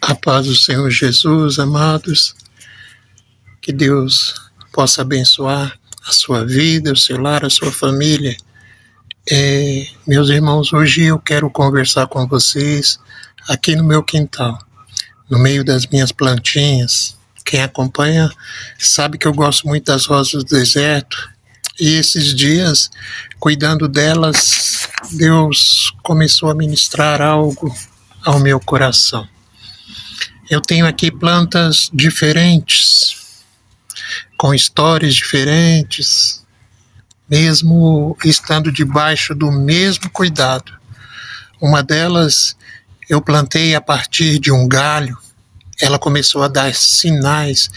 A paz do Senhor Jesus, amados, que Deus possa abençoar a sua vida, o seu lar, a sua família. Meus irmãos, hoje eu quero conversar com vocês aqui no meu quintal, no meio das minhas plantinhas. Quem acompanha sabe que eu gosto muito das rosas do deserto, e esses dias, cuidando delas, Deus começou a ministrar algo ao meu coração. Eu tenho aqui plantas diferentes, com histórias diferentes, mesmo estando debaixo do mesmo cuidado. Uma delas eu plantei a partir de um galho, ela começou a dar sinais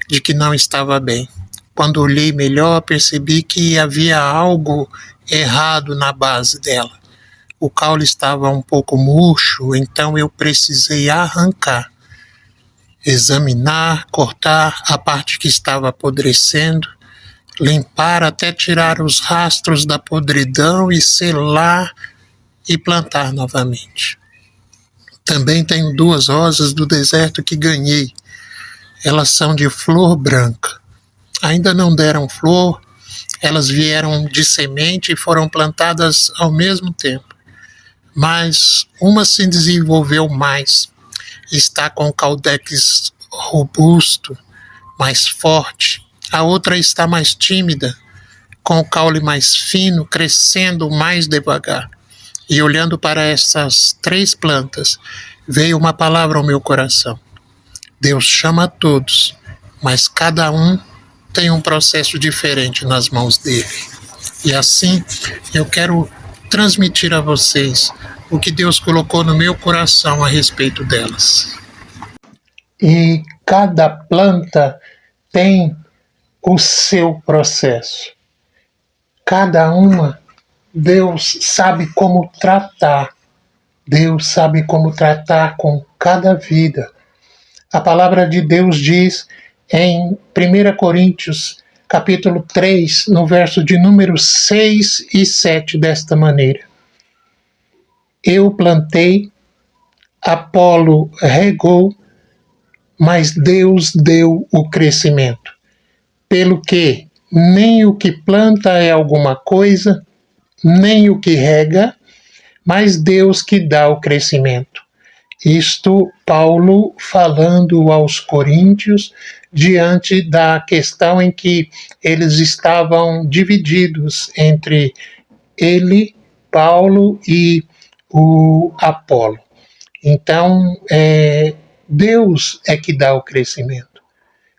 de que não estava bem. Quando olhei melhor, percebi que havia algo errado na base dela. O caule estava um pouco murcho, então eu precisei arrancar, examinar, cortar a parte que estava apodrecendo, limpar até tirar os rastros da podridão e selar e plantar novamente. Também tenho 2 rosas do deserto que ganhei. Elas são de flor branca. Ainda não deram flor, elas vieram de semente e foram plantadas ao mesmo tempo. Mas uma se desenvolveu mais. Está com o caudex robusto, mais forte. A outra está mais tímida, com o caule mais fino, crescendo mais devagar. E olhando para essas 3 plantas, veio uma palavra ao meu coração. Deus chama a todos, mas cada um tem um processo diferente nas mãos dele. E assim, eu quero transmitir a vocês o que Deus colocou no meu coração a respeito delas. E cada planta tem o seu processo. Cada uma, Deus sabe como tratar. Deus sabe como tratar com cada vida. A palavra de Deus diz em 1 Coríntios, capítulo 3, no verso de número 6 e 7, desta maneira. Eu plantei, Apolo regou, mas Deus deu o crescimento. Pelo que nem o que planta é alguma coisa, nem o que rega, mas Deus que dá o crescimento. Isto Paulo falando aos coríntios diante da questão em que eles estavam divididos entre ele, Paulo e o Apolo. Então, Deus é que dá o crescimento.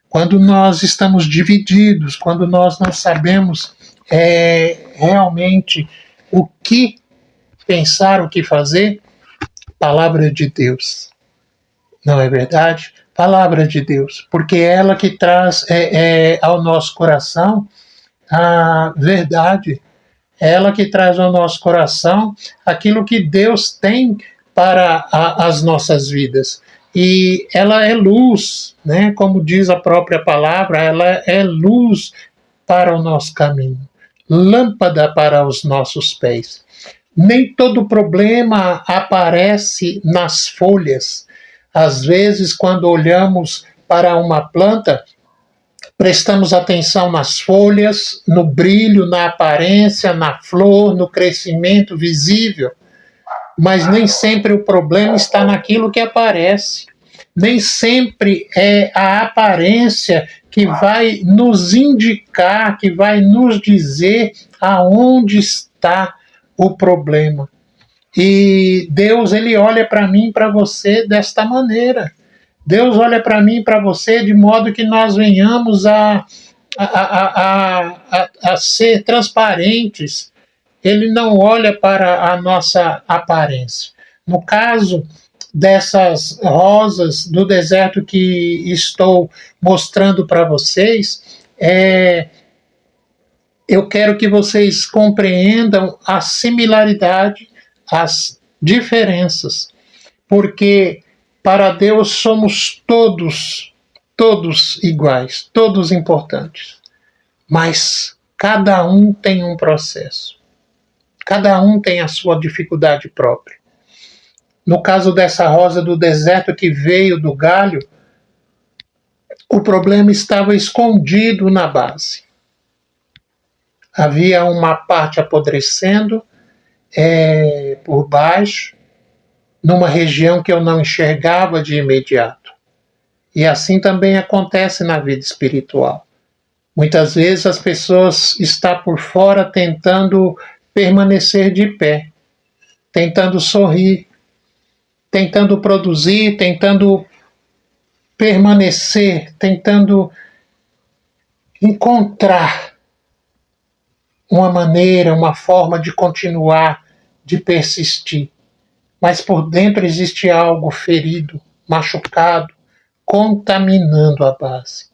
Quando nós estamos divididos, quando nós não sabemos realmente o que pensar, o que fazer, palavra de Deus. Não é verdade? Palavra de Deus. Porque é ela que traz ao nosso coração a verdade. É ela que traz ao nosso coração aquilo que Deus tem para as nossas vidas. E ela é luz, né? Como diz a própria palavra, ela é luz para o nosso caminho, lâmpada para os nossos pés. Nem todo problema aparece nas folhas. Às vezes, quando olhamos para uma planta, prestamos atenção nas folhas, no brilho, na aparência, na flor, no crescimento visível, mas nem sempre o problema está naquilo que aparece. Nem sempre é a aparência que vai nos indicar, que vai nos dizer aonde está o problema. E Deus, ele olha para mim e para você desta maneira. Deus olha para mim e para você de modo que nós venhamos a ser transparentes. Ele não olha para a nossa aparência. No caso dessas rosas do deserto que estou mostrando para vocês, eu quero que vocês compreendam a similaridade, as diferenças, porque para Deus somos todos iguais, todos importantes, mas cada um tem um processo, cada um tem a sua dificuldade própria. No caso dessa rosa do deserto que veio do galho, o problema estava escondido na base. Havia uma parte apodrecendo por baixo, numa região que eu não enxergava de imediato. E assim também acontece na vida espiritual. Muitas vezes as pessoas estão por fora tentando permanecer de pé, tentando sorrir, tentando produzir, tentando permanecer, tentando encontrar uma maneira, uma forma de continuar, de persistir. Mas por dentro existe algo ferido, machucado, contaminando a base.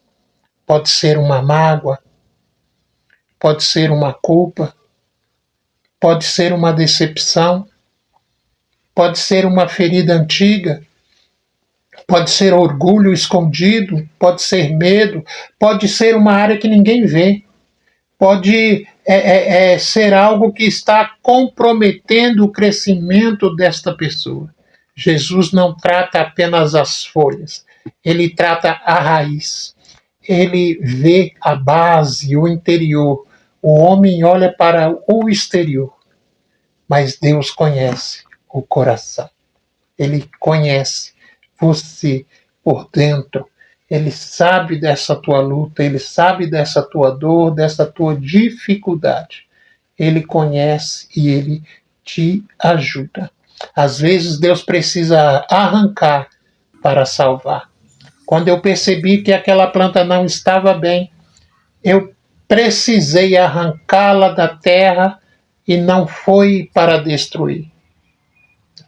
Pode ser uma mágoa, pode ser uma culpa, pode ser uma decepção, pode ser uma ferida antiga, pode ser orgulho escondido, pode ser medo, pode ser uma área que ninguém vê, pode ser algo que está comprometendo o crescimento desta pessoa. Jesus não trata apenas as folhas, ele trata a raiz. Ele vê a base, o interior. O homem olha para o exterior, mas Deus conhece o coração. Ele conhece você por dentro. Ele sabe dessa tua luta, ele sabe dessa tua dor, dessa tua dificuldade. Ele conhece e ele te ajuda. Às vezes Deus precisa arrancar para salvar. Quando eu percebi que aquela planta não estava bem, eu precisei arrancá-la da terra e não foi para destruir,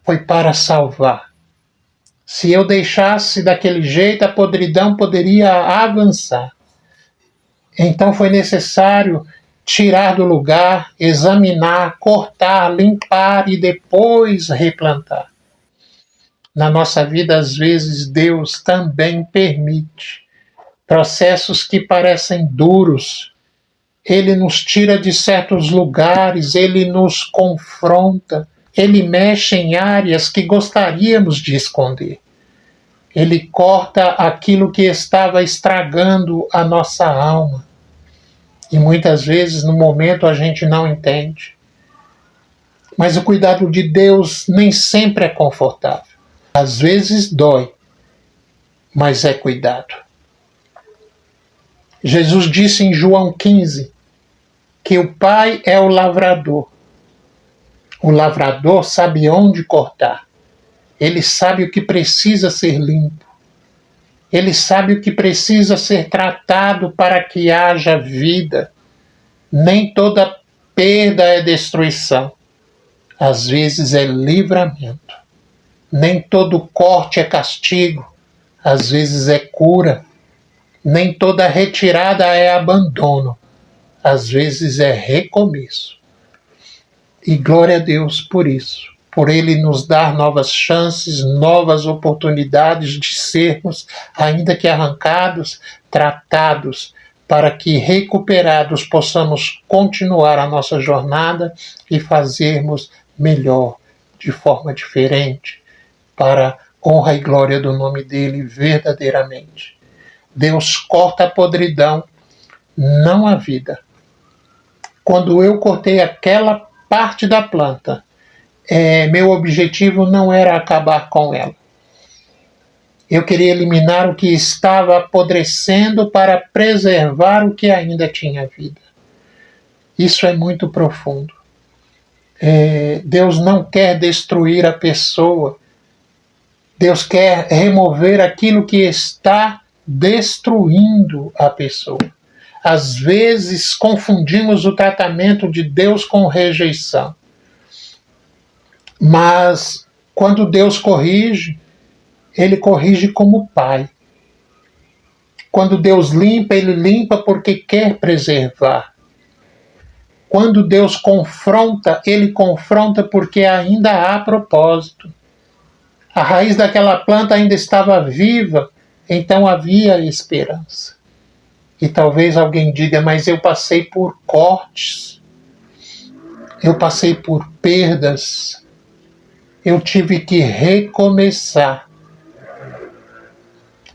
foi para salvar. Se eu deixasse daquele jeito, a podridão poderia avançar. Então foi necessário tirar do lugar, examinar, cortar, limpar e depois replantar. Na nossa vida, às vezes, Deus também permite processos que parecem duros. Ele nos tira de certos lugares, ele nos confronta, ele mexe em áreas que gostaríamos de esconder. Ele corta aquilo que estava estragando a nossa alma. E muitas vezes, no momento, a gente não entende. Mas o cuidado de Deus nem sempre é confortável. Às vezes dói, mas é cuidado. Jesus disse em João 15 que o Pai é o lavrador. O lavrador sabe onde cortar. Ele sabe o que precisa ser limpo. Ele sabe o que precisa ser tratado para que haja vida. Nem toda perda é destruição. Às vezes é livramento. Nem todo corte é castigo, às vezes é cura. Nem toda retirada é abandono, às vezes é recomeço. E glória a Deus por isso, por Ele nos dar novas chances, novas oportunidades de sermos, ainda que arrancados, tratados, para que recuperados possamos continuar a nossa jornada e fazermos melhor, de forma diferente, para honra e glória do nome dele verdadeiramente. Deus corta a podridão, não a vida. Quando eu cortei aquela parte da planta, meu objetivo não era acabar com ela. Eu queria eliminar o que estava apodrecendo para preservar o que ainda tinha vida. Isso é muito profundo. Deus não quer destruir a pessoa. Deus quer remover aquilo que está destruindo a pessoa. Às vezes confundimos o tratamento de Deus com rejeição. Mas quando Deus corrige, Ele corrige como Pai. Quando Deus limpa, Ele limpa porque quer preservar. Quando Deus confronta, Ele confronta porque ainda há propósito. A raiz daquela planta ainda estava viva, então havia esperança. E talvez alguém diga, mas eu passei por cortes, eu passei por perdas, eu tive que recomeçar.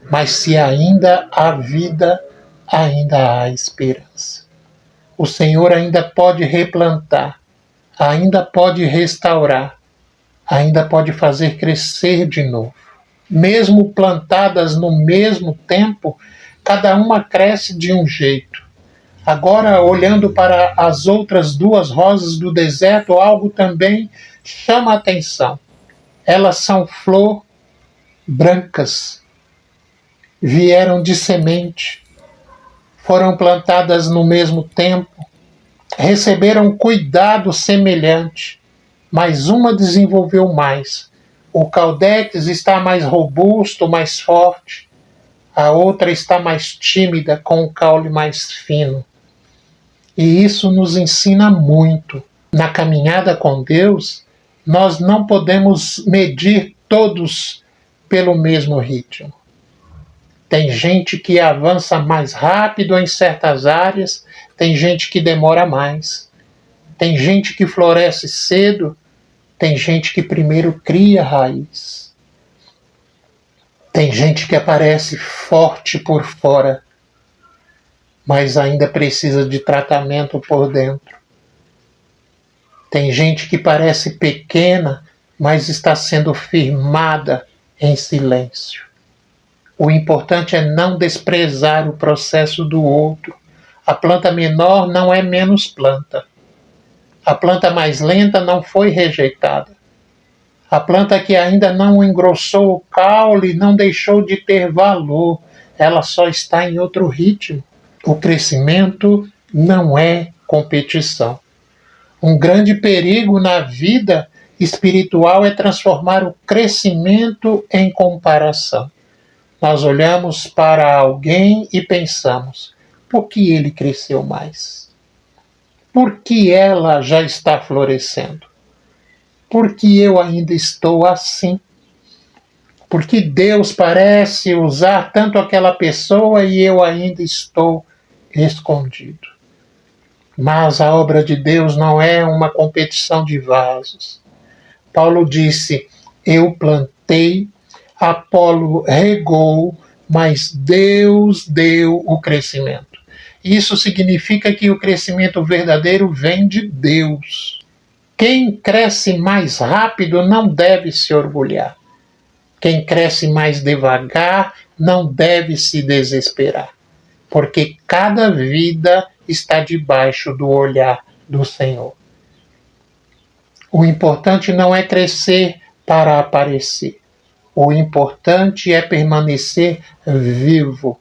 Mas se ainda há vida, ainda há esperança. O Senhor ainda pode replantar, ainda pode restaurar, ainda pode fazer crescer de novo. Mesmo plantadas no mesmo tempo, cada uma cresce de um jeito. Agora, olhando para as outras duas rosas do deserto, algo também chama a atenção. Elas são flor brancas, vieram de semente, foram plantadas no mesmo tempo, receberam cuidado semelhante, mas uma desenvolveu mais. O caudex está mais robusto, mais forte. A outra está mais tímida, com o caule mais fino. E isso nos ensina muito. Na caminhada com Deus, nós não podemos medir todos pelo mesmo ritmo. Tem gente que avança mais rápido em certas áreas, tem gente que demora mais. Tem gente que floresce cedo, tem gente que primeiro cria raiz. Tem gente que aparece forte por fora, mas ainda precisa de tratamento por dentro. Tem gente que parece pequena, mas está sendo firmada em silêncio. O importante é não desprezar o processo do outro. A planta menor não é menos planta. A planta mais lenta não foi rejeitada. A planta que ainda não engrossou o caule não deixou de ter valor. Ela só está em outro ritmo. O crescimento não é competição. Um grande perigo na vida espiritual é transformar o crescimento em comparação. Nós olhamos para alguém e pensamos, por que ele cresceu mais? Por que ela já está florescendo? Por que eu ainda estou assim? Por que Deus parece usar tanto aquela pessoa e eu ainda estou escondido? Mas a obra de Deus não é uma competição de vasos. Paulo disse, eu plantei, Apolo regou, mas Deus deu o crescimento. Isso significa que o crescimento verdadeiro vem de Deus. Quem cresce mais rápido não deve se orgulhar. Quem cresce mais devagar não deve se desesperar, porque cada vida está debaixo do olhar do Senhor. O importante não é crescer para aparecer. O importante é permanecer vivo,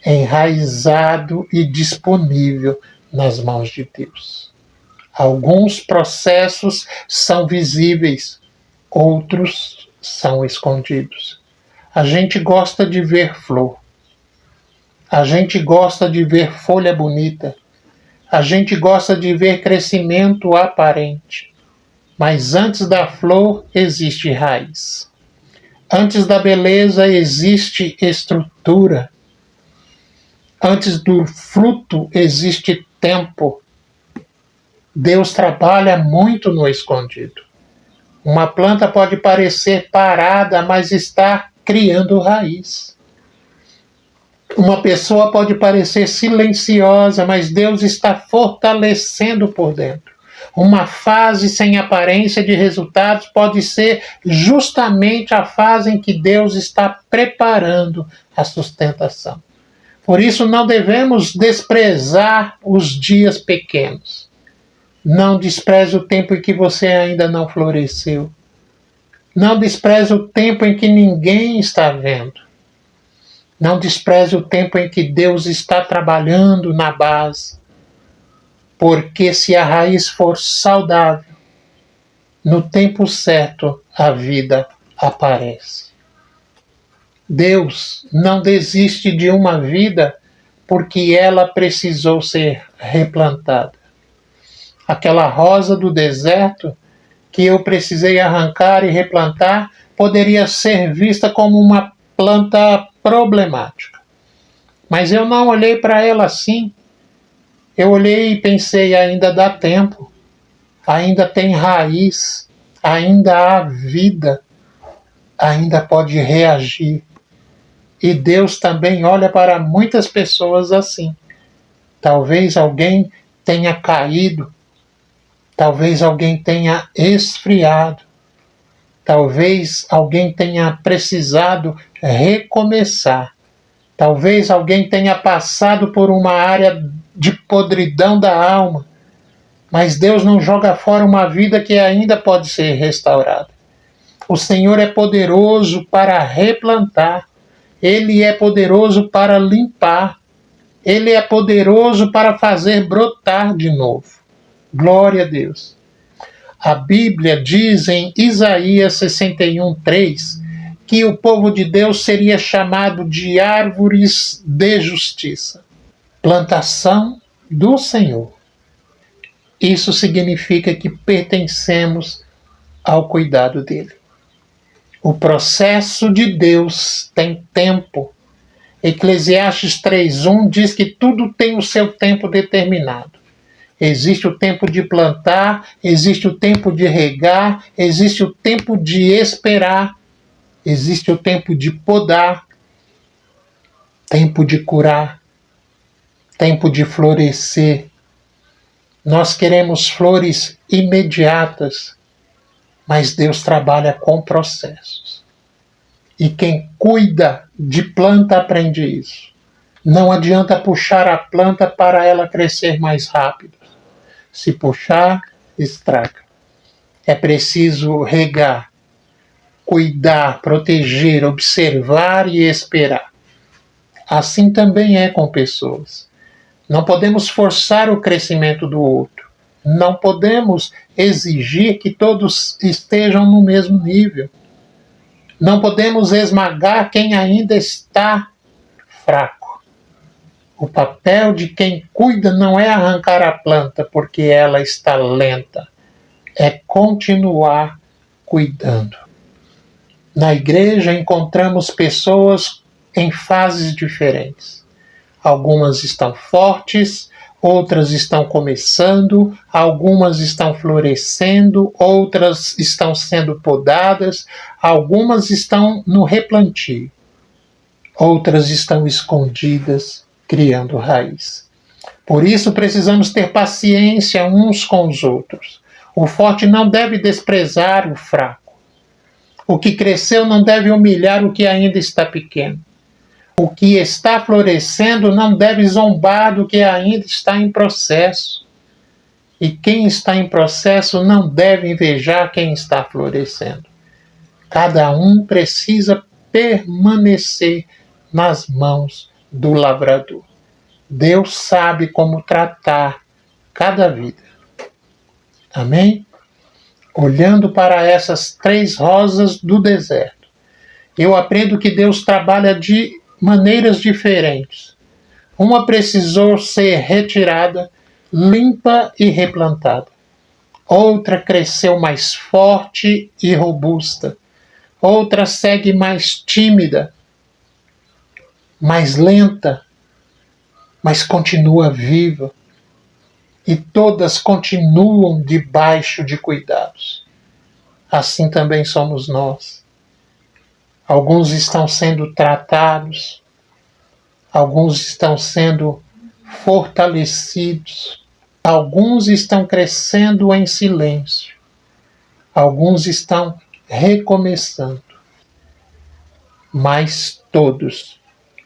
enraizado e disponível nas mãos de Deus. Alguns processos são visíveis, outros são escondidos. A gente gosta de ver flor. A gente gosta de ver folha bonita. A gente gosta de ver crescimento aparente. Mas antes da flor existe raiz. Antes da beleza existe estrutura. Antes do fruto existe tempo. Deus trabalha muito no escondido. Uma planta pode parecer parada, mas está criando raiz. Uma pessoa pode parecer silenciosa, mas Deus está fortalecendo por dentro. Uma fase sem aparência de resultados pode ser justamente a fase em que Deus está preparando a sustentação. Por isso, não devemos desprezar os dias pequenos. Não despreze o tempo em que você ainda não floresceu. Não despreze o tempo em que ninguém está vendo. Não despreze o tempo em que Deus está trabalhando na base. Porque se a raiz for saudável, no tempo certo a vida aparece. Deus não desiste de uma vida porque ela precisou ser replantada. Aquela rosa do deserto que eu precisei arrancar e replantar poderia ser vista como uma planta problemática. Mas eu não olhei para ela assim. Eu olhei e pensei, ainda dá tempo, ainda tem raiz, ainda há vida, ainda pode reagir. E Deus também olha para muitas pessoas assim. Talvez alguém tenha caído, talvez alguém tenha esfriado, talvez alguém tenha precisado recomeçar, talvez alguém tenha passado por uma área de podridão da alma, mas Deus não joga fora uma vida que ainda pode ser restaurada. O Senhor é poderoso para replantar, Ele é poderoso para limpar, Ele é poderoso para fazer brotar de novo. Glória a Deus. A Bíblia diz em Isaías 61:3 que o povo de Deus seria chamado de árvores de justiça, plantação do Senhor. Isso significa que pertencemos ao cuidado dele. O processo de Deus tem tempo. Eclesiastes 3:1 diz que tudo tem o seu tempo determinado. Existe o tempo de plantar, existe o tempo de regar, existe o tempo de esperar, existe o tempo de podar, tempo de curar, tempo de florescer. Nós queremos flores imediatas, mas Deus trabalha com processos. E quem cuida de planta aprende isso. Não adianta puxar a planta para ela crescer mais rápido. Se puxar, estraga. É preciso regar, cuidar, proteger, observar e esperar. Assim também é com pessoas. Não podemos forçar o crescimento do outro. Não podemos exigir que todos estejam no mesmo nível. Não podemos esmagar quem ainda está fraco. O papel de quem cuida não é arrancar a planta porque ela está lenta. É continuar cuidando. Na igreja encontramos pessoas em fases diferentes. Algumas estão fortes, outras estão começando, algumas estão florescendo, outras estão sendo podadas, algumas estão no replantio, outras estão escondidas, criando raiz. Por isso precisamos ter paciência uns com os outros. O forte não deve desprezar o fraco. O que cresceu não deve humilhar o que ainda está pequeno. O que está florescendo não deve zombar do que ainda está em processo. E quem está em processo não deve invejar quem está florescendo. Cada um precisa permanecer nas mãos do lavrador. Deus sabe como tratar cada vida. Amém? Olhando para essas 3 rosas do deserto, eu aprendo que Deus trabalha de maneiras diferentes. Uma precisou ser retirada, limpa e replantada. Outra cresceu mais forte e robusta. Outra segue mais tímida, mais lenta, mas continua viva. E todas continuam debaixo de cuidados. Assim também somos nós. Alguns estão sendo tratados, alguns estão sendo fortalecidos, alguns estão crescendo em silêncio, alguns estão recomeçando. Mas todos,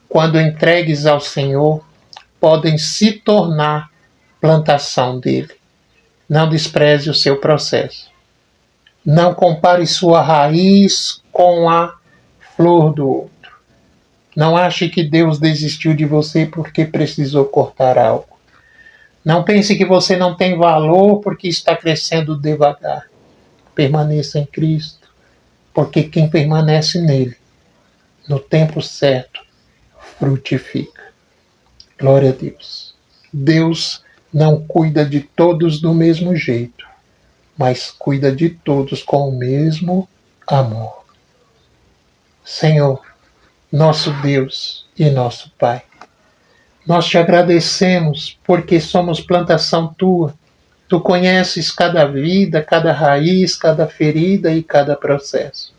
quando entregues ao Senhor, podem se tornar plantação dele. Não despreze o seu processo. Não compare sua raiz com a flor do outro. Não ache que Deus desistiu de você porque precisou cortar algo. Não pense que você não tem valor porque está crescendo devagar. Permaneça em Cristo, porque quem permanece nele, no tempo certo, frutifica. Glória a Deus. Deus não cuida de todos do mesmo jeito, mas cuida de todos com o mesmo amor. Senhor, nosso Deus e nosso Pai, nós te agradecemos porque somos plantação tua Tu conheces cada vida, cada raiz, cada ferida e cada processo.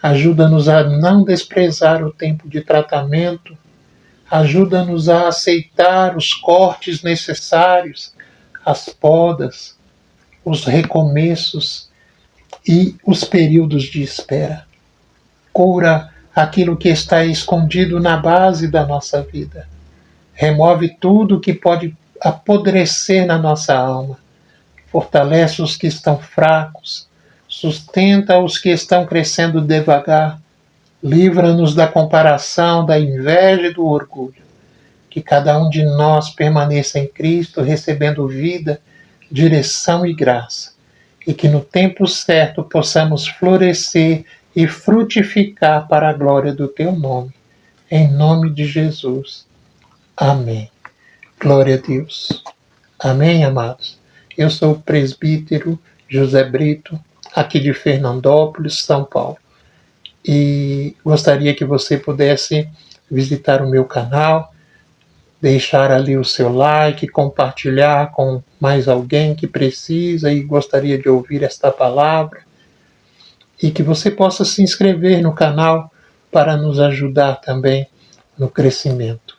Ajuda-nos a não desprezar o tempo de tratamento. Ajuda-nos a aceitar os cortes necessários, as podas, os recomeços e os períodos de espera. Cura aquilo que está escondido na base da nossa vida. Remove tudo que pode apodrecer na nossa alma. Fortalece os que estão fracos. Sustenta os que estão crescendo devagar. Livra-nos da comparação, da inveja e do orgulho. Que cada um de nós permaneça em Cristo, recebendo vida, direção e graça. E que no tempo certo possamos florescer e frutificar para a glória do Teu nome. Em nome de Jesus. Amém. Glória a Deus. Amém, amados? Eu sou o presbítero José Brito, aqui de Fernandópolis, São Paulo. E gostaria que você pudesse visitar o meu canal, deixar ali o seu like, compartilhar com mais alguém que precisa e gostaria de ouvir esta palavra. E que você possa se inscrever no canal para nos ajudar também no crescimento.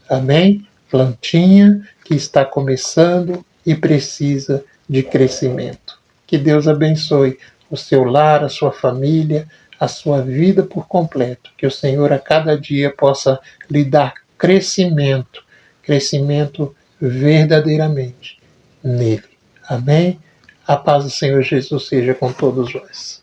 Amém? Plantinha que está começando e precisa de crescimento. Que Deus abençoe o seu lar, a sua família, a sua vida por completo. Que o Senhor a cada dia possa lhe dar crescimento verdadeiramente nele. Amém? A paz do Senhor Jesus seja com todos vós.